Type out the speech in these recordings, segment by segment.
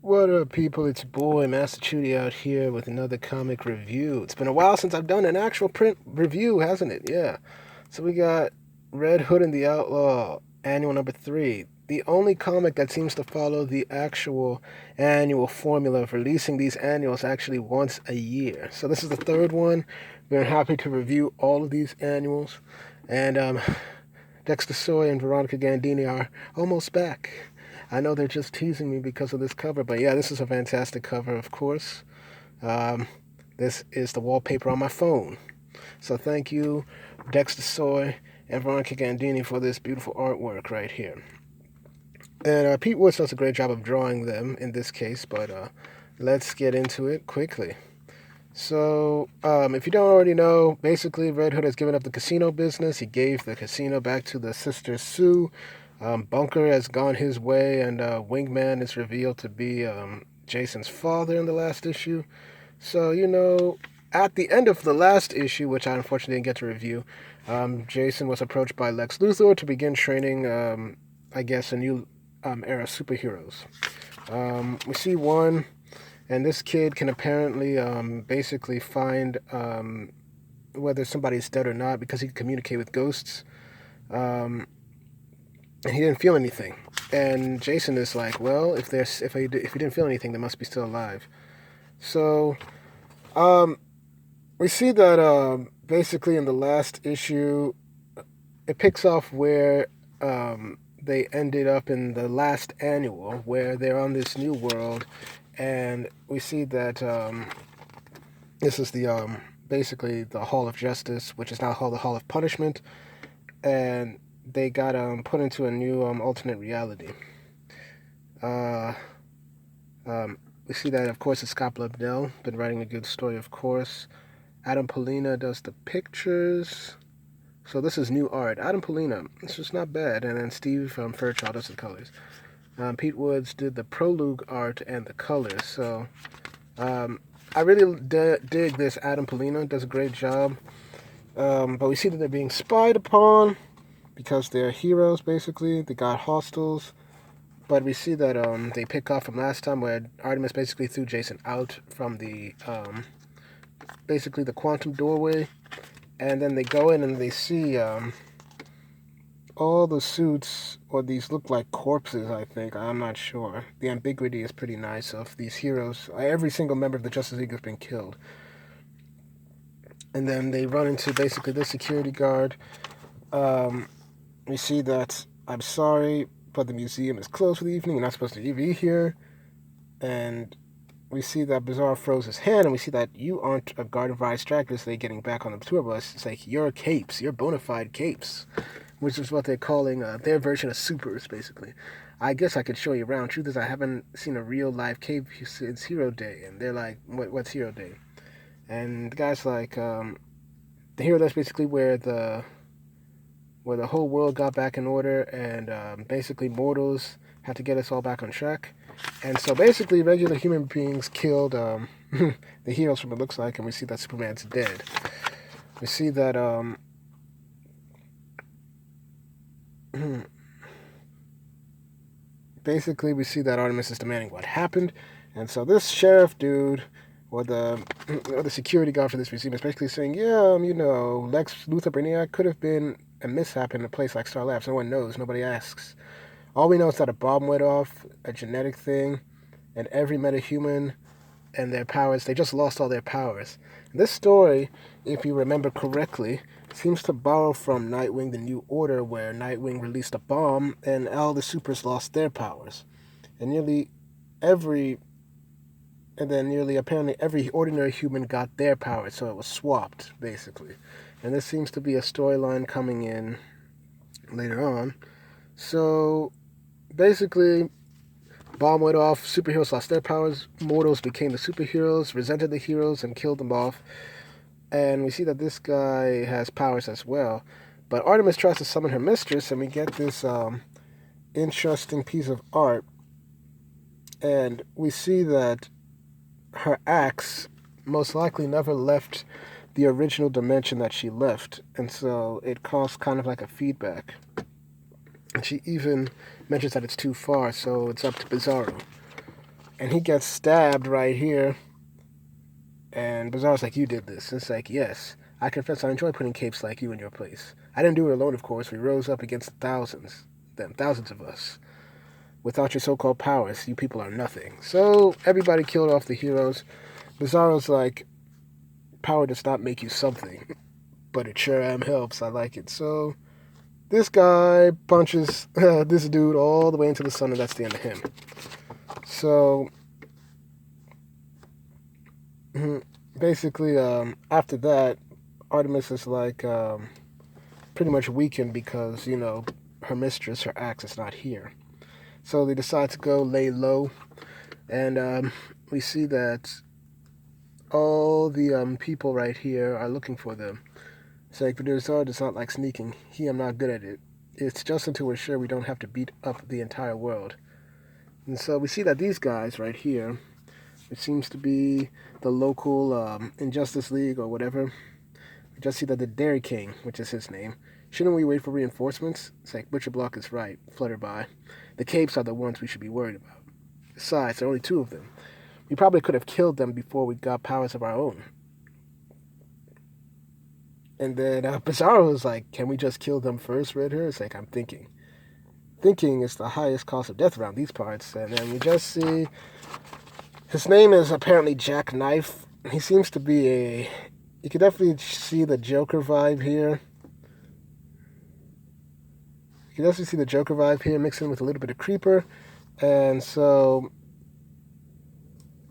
What up, people? It's your boy, Master Chudy, out here with another comic review. It's been a while since I've done an actual print review, hasn't it? Yeah. So we got Red Hood and the Outlaw, annual number 3. The only comic that seems to follow the actual annual formula of releasing these annuals actually once a year. So this is the third one. We're happy to review all of these annuals. And Dexter Soy and Veronica Gandini are almost back. I know they're just teasing me because of this cover, but yeah, this is a fantastic cover, of course. Um, this is the wallpaper on my phone. So thank you, Dexter Soy and Veronica Gandini, for this beautiful artwork right here. And Pete Woods does a great job of drawing them in this case, but let's get into it quickly. So, if you don't already know, basically Red Hood has given up the casino business. He gave the casino back to the sister Sue. Bunker has gone his way, and Wingman is revealed to be Jason's father in the last issue. So, at the end of the last issue, which I unfortunately didn't get to review, Jason was approached by Lex Luthor to begin training, I guess, a new era of superheroes. We see one, and this kid can apparently basically find whether somebody's dead or not because he can communicate with ghosts. And he didn't feel anything. And Jason is like, well, if he didn't feel anything, they must be still alive. So, we see that basically in the last issue, it picks off where they ended up in the last annual, where they're on this new world, and we see that this is the basically the Hall of Justice, which is now called the Hall of Punishment, and they got put into a new alternate reality. We see that, of course, it's Scott Lobdell, been writing a good story, of course. Adam Polina does the pictures. So this is new art. Adam Polina, this is not bad. And then Steve Fairchild does the colors. Pete Woods did the prologue art and the colors. So I really dig this. Adam Polina does a great job. But we see that they're being spied upon, because they're heroes, basically. They got hostiles. But we see that they pick off from last time, where Artemis basically threw Jason out from the, basically the quantum doorway. And then they go in and they see all the suits, or these look like corpses, I think. I'm not sure. The ambiguity is pretty nice of these heroes. Every single member of the Justice League has been killed. And then they run into basically the security guard. We see that, I'm sorry, but the museum is closed for the evening. You're not supposed to be here. And we see that Bizzaro froze his hand, and we see that you aren't a guard of Riot Stragglers. They're getting back on the tour bus. It's like, you're capes. You're bona fide capes. Which is what they're calling their version of supers, basically. I guess I could show you around. Truth is, I haven't seen a real live cape since Hero Day. And they're like, what's Hero Day? And the guy's like, the Hero Day is basically where the whole world got back in order, and basically mortals had to get us all back on track. And so basically regular human beings killed the heroes, from what it looks like, and we see that Superman's dead. We see that basically we see that Artemis is demanding what happened. And so this sheriff dude, or the security guard for this museum, is basically saying, yeah, Lex Luthor Brainiac could have been a mishap in a place like Star Labs. No one knows. Nobody asks. All we know is that a bomb went off, a genetic thing, and every metahuman and their powers, they just lost all their powers. And this story, if you remember correctly, seems to borrow from Nightwing, the New Order, where Nightwing released a bomb and all the supers lost their powers. And apparently every ordinary human got their powers, so it was swapped, basically. And this seems to be a storyline coming in later on. So, basically, bomb went off, superheroes lost their powers, mortals became the superheroes, resented the heroes, and killed them off. And we see that this guy has powers as well. But Artemis tries to summon her mistress, and we get this interesting piece of art. And we see that her axe most likely never left the original dimension that she left, and so it caused kind of like a feedback. And she even mentions that it's too far, so it's up to Bizzaro. And he gets stabbed right here. And Bizzaro's like, you did this. It's like, yes. I confess I enjoy putting capes like you in your place. I didn't do it alone, of course. We rose up against thousands of us. Without your so-called powers, you people are nothing. So everybody killed off the heroes. Bizzaro's like, power does not make you something, but it sure helps. I like it. So this guy punches this dude all the way into the sun, and that's the end of him. So basically, after that, Artemis is like pretty much weakened because, her mistress, her axe, is not here. So they decide to go lay low, and we see that all the people right here are looking for them. It's like, but Bizzaro does not like sneaking. He am not good at it. It's just until we're sure we don't have to beat up the entire world. And so we see that these guys right here, it seems to be the local Injustice League or whatever. We just see that the Dairy King, which is his name. Shouldn't we wait for reinforcements? It's like, Butcher Block is right. Flutterby. The capes are the ones we should be worried about. Besides, there are only 2 of them. We probably could have killed them before we got powers of our own. And then Bizzaro was like, can we just kill them first, Red Hair? It's like, I'm thinking. Thinking is the highest cause of death around these parts. And then we just see his name is apparently Jackknife. He seems to be you can definitely see the Joker vibe here. You can definitely see the Joker vibe here mixed in with a little bit of Creeper. And so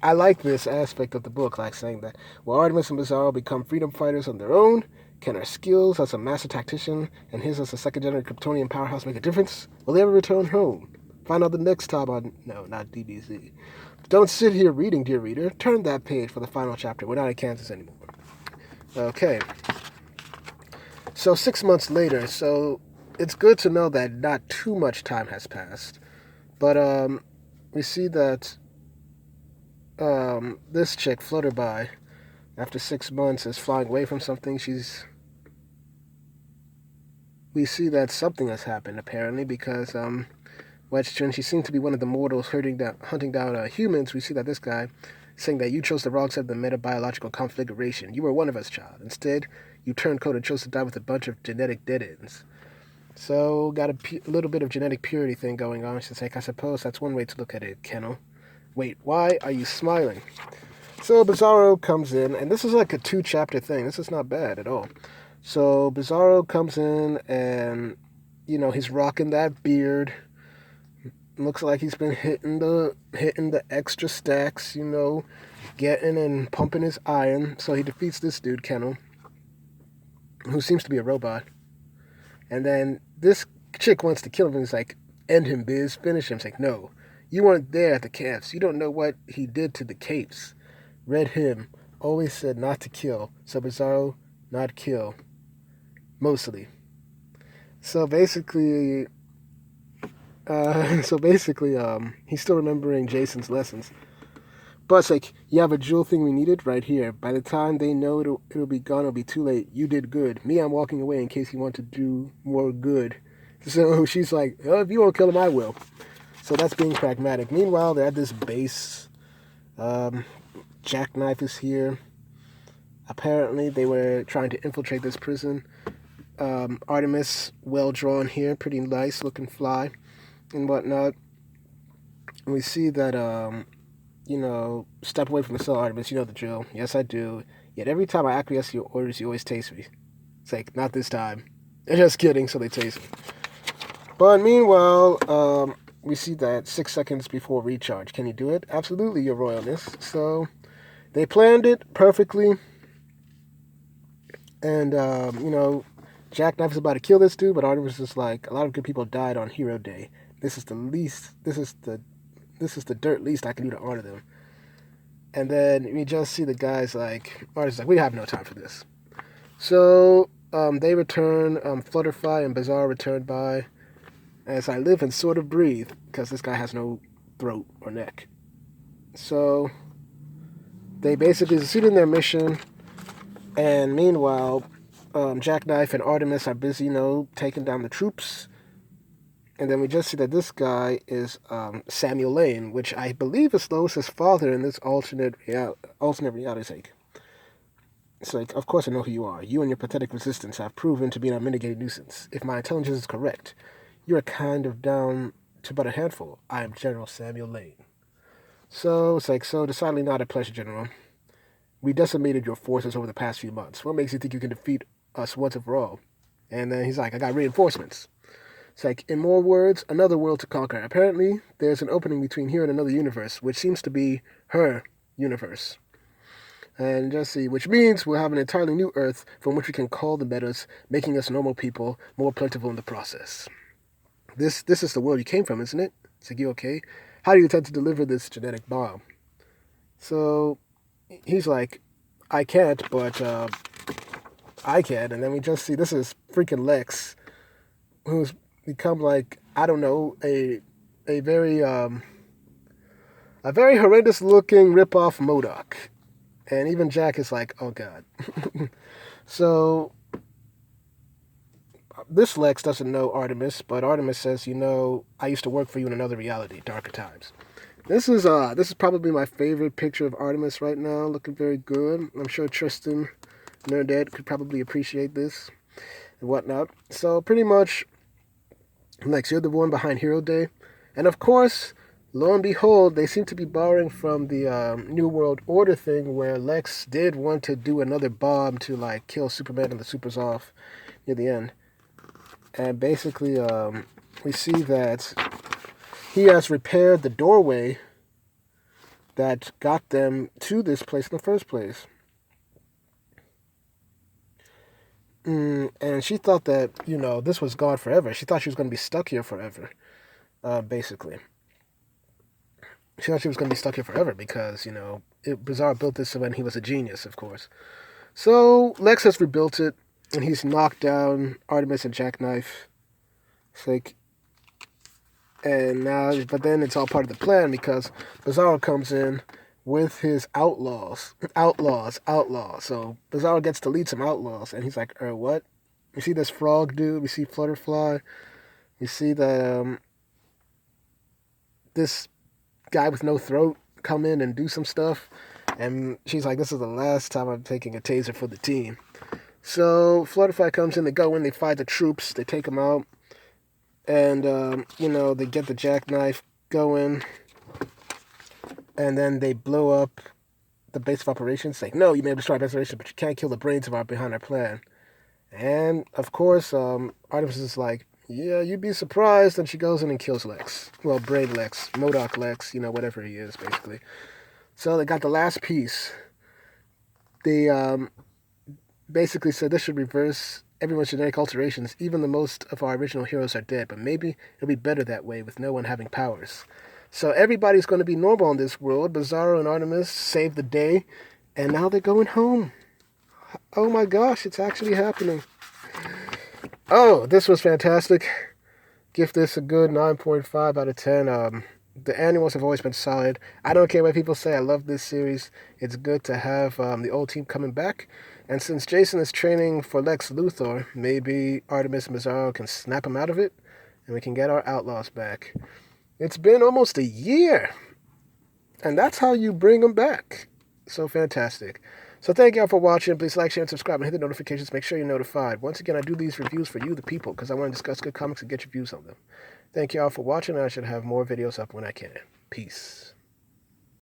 I like this aspect of the book, like saying that, will Artemis and Bizzaro become freedom fighters on their own? Can our skills as a master tactician and his as a second-generation Kryptonian powerhouse make a difference? Will they ever return home? Find out the next time on... No, not DBZ. Don't sit here reading, dear reader. Turn that page for the final chapter. We're not in Kansas anymore. Okay. So 6 months later, so it's good to know that not too much time has passed. But we see that this chick, Flutterby, after 6 months is flying away from something. We see that something has happened, apparently, because when she seemed to be one of the mortals hunting down humans, we see that this guy saying that you chose the wrong side of the metabiological configuration. You were one of us, child. Instead, you turned cold and chose to die with a bunch of genetic dead ends. So, got a little bit of genetic purity thing going on. She's like, I suppose that's one way to look at it, Kennel. Wait, why are you smiling? So Bizzaro comes in, and this is like a 2-chapter thing. This is not bad at all. So Bizzaro comes in, and, he's rocking that beard. Looks like he's been hitting the extra stacks, getting and pumping his iron. So he defeats this dude, Kennel, who seems to be a robot. And then this chick wants to kill him, and he's like, end him, Biz, finish him. He's like, no, you weren't there at the camps. You don't know what he did to the capes. Red Him always said not to kill, so Bizzaro not kill, mostly. So basically, he's still remembering Jason's lessons. But it's like, you have a jewel thing we needed right here. By the time they know it'll be gone, it'll be too late. You did good. Me, I'm walking away in case you want to do more good. So she's like, oh, if you won't kill him, I will. So that's being pragmatic. Meanwhile, they're at this base. Jackknife is here. Apparently, they were trying to infiltrate this prison. Artemis, well drawn here, pretty nice looking fly and whatnot. And we see that, step away from the cell, Artemis. You know the drill. Yes, I do. Yet every time I acquiesce to your orders, you always taste me. It's like, not this time. Just kidding, so they taste me. But meanwhile, we see that 6 seconds before recharge. Can you do it? Absolutely, Your Royalness. So they planned it perfectly. And, Jackknife is about to kill this dude, but Artemis is like, a lot of good people died on Hero Day. This is the dirt least I can do to honor them. And then we just see the guys like, Artemis is like, we have no time for this. So they return, Flutterfly and Bizzaro return by as I live and sort of breathe, because this guy has no throat or neck. So they basically succeed in their mission, and meanwhile, Jackknife and Artemis are busy, taking down the troops. And then we just see that this guy is Samuel Lane, which I believe is Lois's father in this alternate reality sake. It's like, of course I know who you are. You and your pathetic resistance have proven to be an unmitigated nuisance. If my intelligence is correct, you are kind of down to but a handful. I am General Samuel Lane. So it's like, so decidedly not a pleasure, General. We decimated your forces over the past few months. What makes you think you can defeat us once and for all? And then he's like, I got reinforcements. It's like, in more words, another world to conquer. Apparently, there's an opening between here and another universe, which seems to be her universe. And just see, which means we'll have an entirely new Earth from which we can call the metas, making us normal people more plentiful in the process. This is the world you came from, isn't it? It's like, you okay? How do you intend to deliver this genetic bomb? So he's like, I can't, but I can. And then we just see, this is freaking Lex, who's become like, I don't know, a very horrendous looking ripoff MODOK. And even Jack is like, oh god. So this Lex doesn't know Artemis, but Artemis says, you know, I used to work for you in another reality, darker times. This is probably my favorite picture of Artemis right now, looking very good. I'm sure Tristan Nerdette could probably appreciate this and whatnot. So pretty much, Lex, you're the one behind Hero Day. And of course, lo and behold, they seem to be borrowing from the New World Order thing where Lex did want to do another bomb to like kill Superman and the Supers off near the end. And basically, we see that he has repaired the doorway that got them to this place in the first place. And she thought that, you know, this was gone forever. She thought she was going to be stuck here forever, basically. She thought she was going to be stuck here forever because, you know, Bizzaro built this when he was a genius, of course. So Lex has rebuilt it, and he's knocked down Artemis and Jackknife. It's like, and now, but then it's all part of the plan because Bizzaro comes in with his outlaws. So Bizzaro gets to lead some outlaws, and he's like, what? You see this frog dude? We see Flutterfly. You see the this guy with no throat come in and do some stuff. And she's like, this is the last time I'm taking a taser for the team. So Flutterfly comes in, they go in, they fight the troops, they take them out. And, you know, they get the Jackknife going. And then they blow up the base of operations. Say, no, you may have destroyed our base of operations, but you can't kill the brains behind our plan. And, of course, Artemis is like, yeah, you'd be surprised. And she goes in and kills Lex. Well, Brain Lex, MODOK Lex, you know, whatever he is, basically. So they got the last piece. They basically said this should reverse everyone's genetic alterations. Even the most of our original heroes are dead, but maybe it'll be better that way with no one having powers. So everybody's going to be normal in this world. Bizzaro and Artemis saved the day, and now they're going home. Oh my gosh, it's actually happening. Oh, this was fantastic. Give this a good 9.5 out of 10. The annuals have always been solid. I don't care what people say. I love this series. It's good to have the old team coming back. And since Jason is training for Lex Luthor, maybe Artemis and Bizzaro can snap him out of it, and we can get our Outlaws back. It's been almost a year, and that's how you bring them back. So fantastic. So thank y'all for watching. Please like, share, and subscribe, and hit the notifications. Make sure you're notified. Once again, I do these reviews for you, the people, because I want to discuss good comics and get your views on them. Thank y'all for watching, and I should have more videos up when I can. Peace.